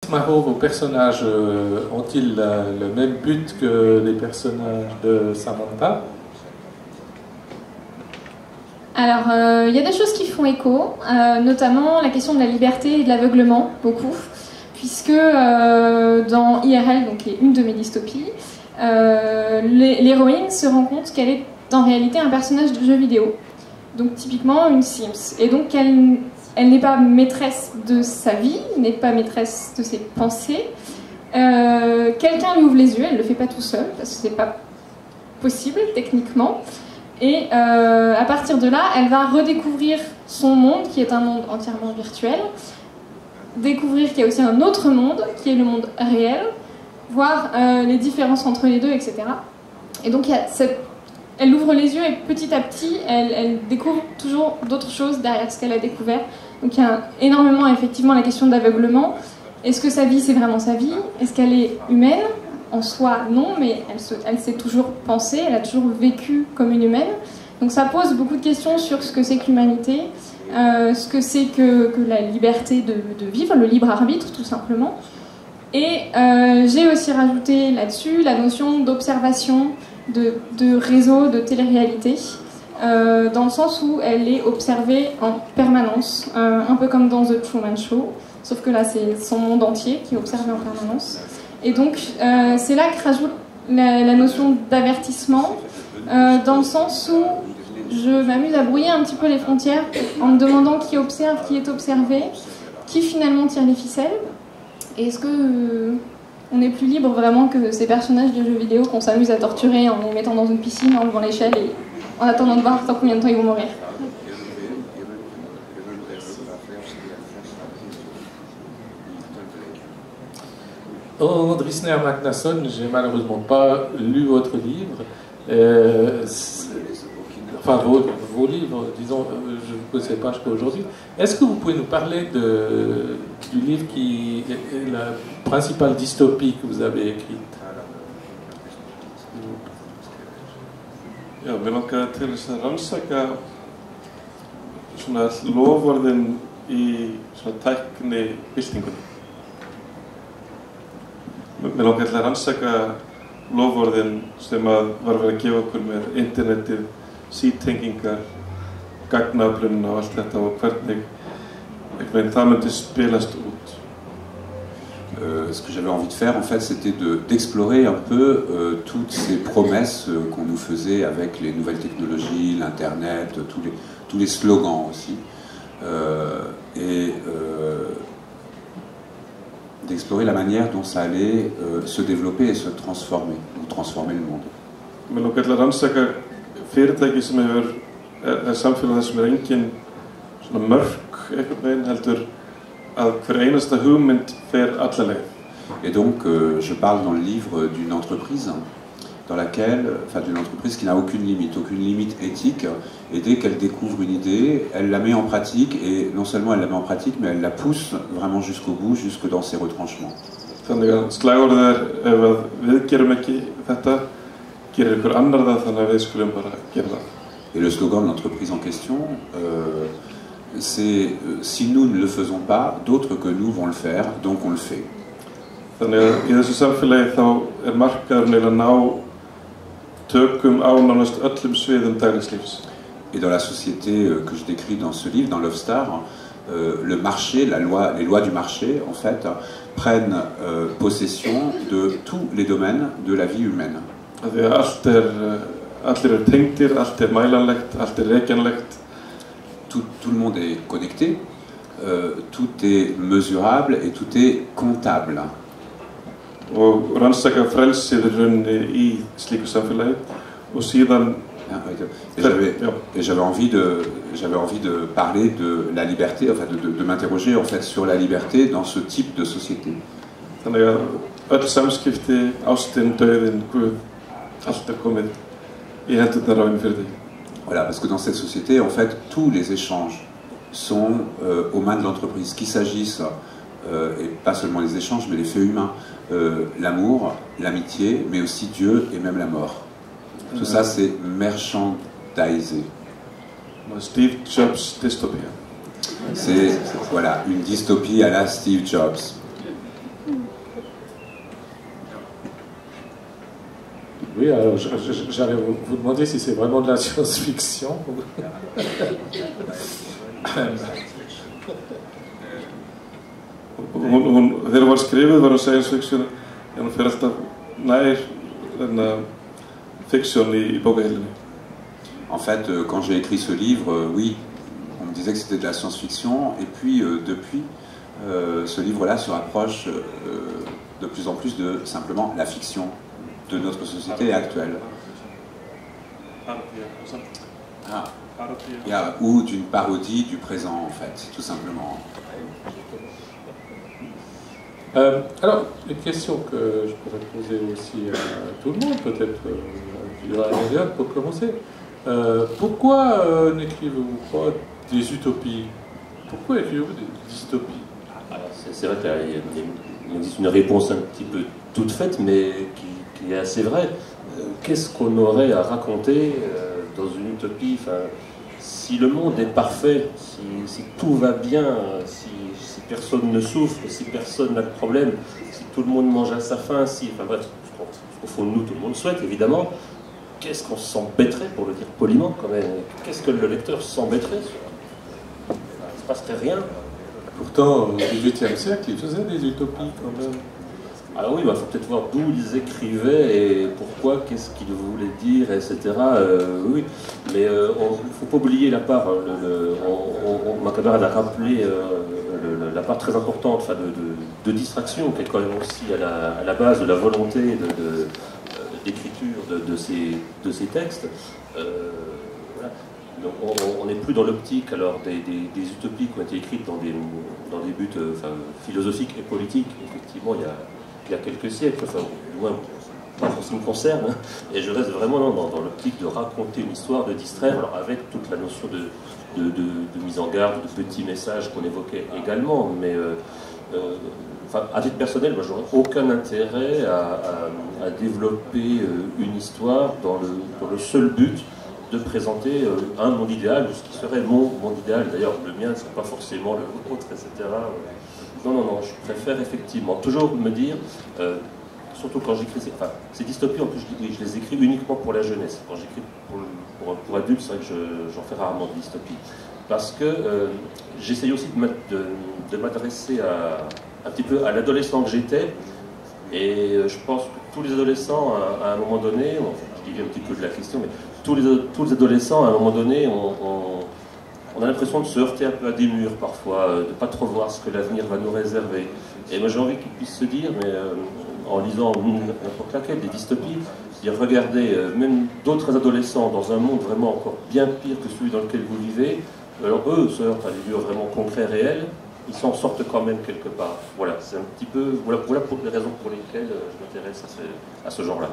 Vos personnages ont-ils le même but que les personnages de Samantha? Alors, il y a des choses qui font écho, notamment la question de la liberté et de l'aveuglement, beaucoup, puisque dans IRL, donc qui est une de mes dystopies, l'héroïne se rend compte qu'elle est en réalité un personnage de jeu vidéo, donc typiquement une Sims, et donc elle n'est pas maîtresse de sa vie, n'est pas maîtresse de ses pensées. Quelqu'un lui ouvre les yeux, elle ne le fait pas tout seul, parce que c'est pas possible techniquement. Et à partir de là, elle va redécouvrir son monde, qui est un monde entièrement virtuel, découvrir qu'il y a aussi un autre monde, qui est le monde réel, voir les différences entre les deux, etc. Et donc elle ouvre les yeux et petit à petit, elle découvre toujours d'autres choses derrière ce qu'elle a découvert. Donc il y a énormément effectivement la question d'aveuglement. Est-ce que sa vie c'est vraiment sa vie? Est-ce qu'elle est humaine? En soi non, mais elle s'est toujours pensée, elle a toujours vécu comme une humaine. Donc ça pose beaucoup de questions sur ce que c'est que l'humanité, ce que c'est que la liberté de vivre, le libre arbitre tout simplement. Et j'ai aussi rajouté là-dessus la notion d'observation, de réseau, de télé-réalité, dans le sens où elle est observée en permanence, un peu comme dans The Truman Show, sauf que là c'est son monde entier qui est observé en permanence. Et donc c'est là que rajoute la notion d'avertissement, dans le sens où je m'amuse à brouiller un petit peu les frontières en me demandant qui observe, qui est observé, qui finalement tire les ficelles. Et est-ce que on est plus libre vraiment que ces personnages de jeux vidéo qu'on s'amuse à torturer en les mettant dans une piscine, en levant l'échelle et en attendant de voir combien de temps ils vont mourir? Andrisner Magnusson, j'ai malheureusement pas lu votre livre. Enfin, vos livres, disons, je ne connaissais pas jusqu'à aujourd'hui. Est-ce que vous pouvez nous parler du livre qui est la principale dystopie que vous avez écrite? Já, mér langaði til þess að rannsaka svona loforðin í svona tækni byltingunni. Mér langaði til að rannsaka loforðin sem að var verið að gefa okkur með internetið, sítengingar, gagnaöflun og allt þetta og hvernig það myndi spilast út. Ce que j'avais envie de faire, en fait, c'était d'explorer un peu toutes ces promesses qu'on nous faisait avec les nouvelles technologies, l'Internet, tous les slogans aussi, et d'explorer la manière dont ça allait se développer et se transformer, ou transformer le monde. Mér langaði til að rannsaka fyrirtæki sem samfélag þar sem engin svona mörk einhvern veginn heldur að hver einasta hugmynd fer alla leið. Et donc, je parle dans le livre d'une entreprise d'une entreprise qui n'a aucune limite éthique, et dès qu'elle découvre une idée, elle la met en pratique, et non seulement elle la met en pratique, mais elle la pousse vraiment jusqu'au bout, jusque dans ses retranchements. Þannig að slagorðið ef að við gerum ekki þetta, gerir ykkur annar það, þannig að við skulum bara gera það. Et le slogan de l'entreprise en question, c'est si nous ne le faisons pas, d'autres que nous vont le faire, donc on le fait. Þannig að í þessu samfélagi þá markaðurinn að ná tökum á nánast öllum sviðum dagslífs. Et dans la société que je décris dans ce livre, dans Love Star, le marché, les lois du marché, en fait, prennent possession de tous les domaines de la vie humaine. Því að allir tengdir, allt mælanlegt, allt rekjanlegt. Tout le monde est connecté, tout est mesurable et tout est comptable. Og rannsaka frelsið runni í slíku samfélagi og síðan et j'avais envie de parler de la liberté, enfin de m'interroger en fait sur la liberté dans ce type de société. Þannig að öll samskipti, ástin, dauðinn, Guð, allt komið í hendurnar á einu fyrir því. Voilà, parce que dans cette société, en fait, tous les échanges sont aux mains de l'entreprise, qu'il s'agisse, et pas seulement les échanges, mais les faits humains, l'amour, l'amitié, mais aussi Dieu et même la mort. Tout ça, c'est merchandisé. Steve Jobs dystopia. C'est, voilà, une dystopie à la Steve Jobs. Oui, alors j'allais vous demander si c'est vraiment de la science-fiction. Þegar hún var skrifuð var hún science fiction en hún fer alltaf nær fiction í bókahillunni. En fait, quand j'ai écrit ce livre, oui, on me disait que c'était de la science-fiction, et puis depuis, ce livre-là se rapproche de plus en plus de simplement la fiction de notre société actuelle. Ou d'une parodie du présent, en fait, tout simplement. Alors, une question que je pourrais poser aussi à tout le monde, peut-être pour commencer. Pourquoi n'écrivez-vous pas des utopies? Pourquoi écrivez-vous des dystopies? C'est vrai qu'il existe une réponse un petit peu toute faite, mais qui est assez vraie. Qu'est-ce qu'on aurait à raconter dans une utopie? Si le monde est parfait, si tout va bien, si personne ne souffre, si personne n'a de problème, si tout le monde mange à sa faim, bref, au fond de nous, tout le monde souhaite, évidemment, qu'est-ce qu'on s'embêterait, pour le dire poliment, quand même? Qu'est-ce que le lecteur s'embêterait sur? Il ne se passerait rien. Pourtant, au XVIIIe siècle, ils faisaient des utopies, quand même. Alors oui, il faut peut-être voir d'où ils écrivaient et pourquoi, qu'est-ce qu'ils voulaient dire, etc. Oui, mais il ne faut pas oublier la part, ma camarade a rappelé la part très importante de distraction, qui est quand même aussi à la base de la volonté d'écriture de ces textes. Voilà. Donc on n'est plus dans l'optique alors des utopies qui ont été écrites dans des buts philosophiques et politiques. Effectivement, il y a quelques siècles, du moins pas en ce qui me concerne, et je reste vraiment dans l'optique de raconter une histoire, de distraire, alors avec toute la notion de mise en garde, de petits messages qu'on évoquait également, mais à titre personnel, moi j'aurais aucun intérêt à développer une histoire dans le seul but de présenter un monde idéal, ou ce qui serait mon monde idéal. D'ailleurs, le mien, c'est pas forcément le vôtre, etc. Non, je préfère effectivement toujours me dire, surtout quand j'écris ces dystopies, en plus je les écris uniquement pour la jeunesse. Quand j'écris pour adultes, c'est vrai que j'en fais rarement de dystopies. Parce que j'essaye aussi de m'adresser un petit peu à l'adolescent que j'étais, et je pense que tous les adolescents, à un moment donné, je dis un petit peu de la question, mais tous les adolescents, à un moment donné, on a l'impression de se heurter un peu à des murs parfois, de ne pas trop voir ce que l'avenir va nous réserver. Et moi j'ai envie qu'ils puissent se dire, mais en lisant n'importe laquelle, des dystopies, dire regardez, même d'autres adolescents dans un monde vraiment encore bien pire que celui dans lequel vous vivez, alors eux se heurtent à des lieux vraiment concrets, réels, ils s'en sortent quand même quelque part. Voilà, c'est un petit peu, voilà pour les raisons pour lesquelles je m'intéresse à ce genre-là.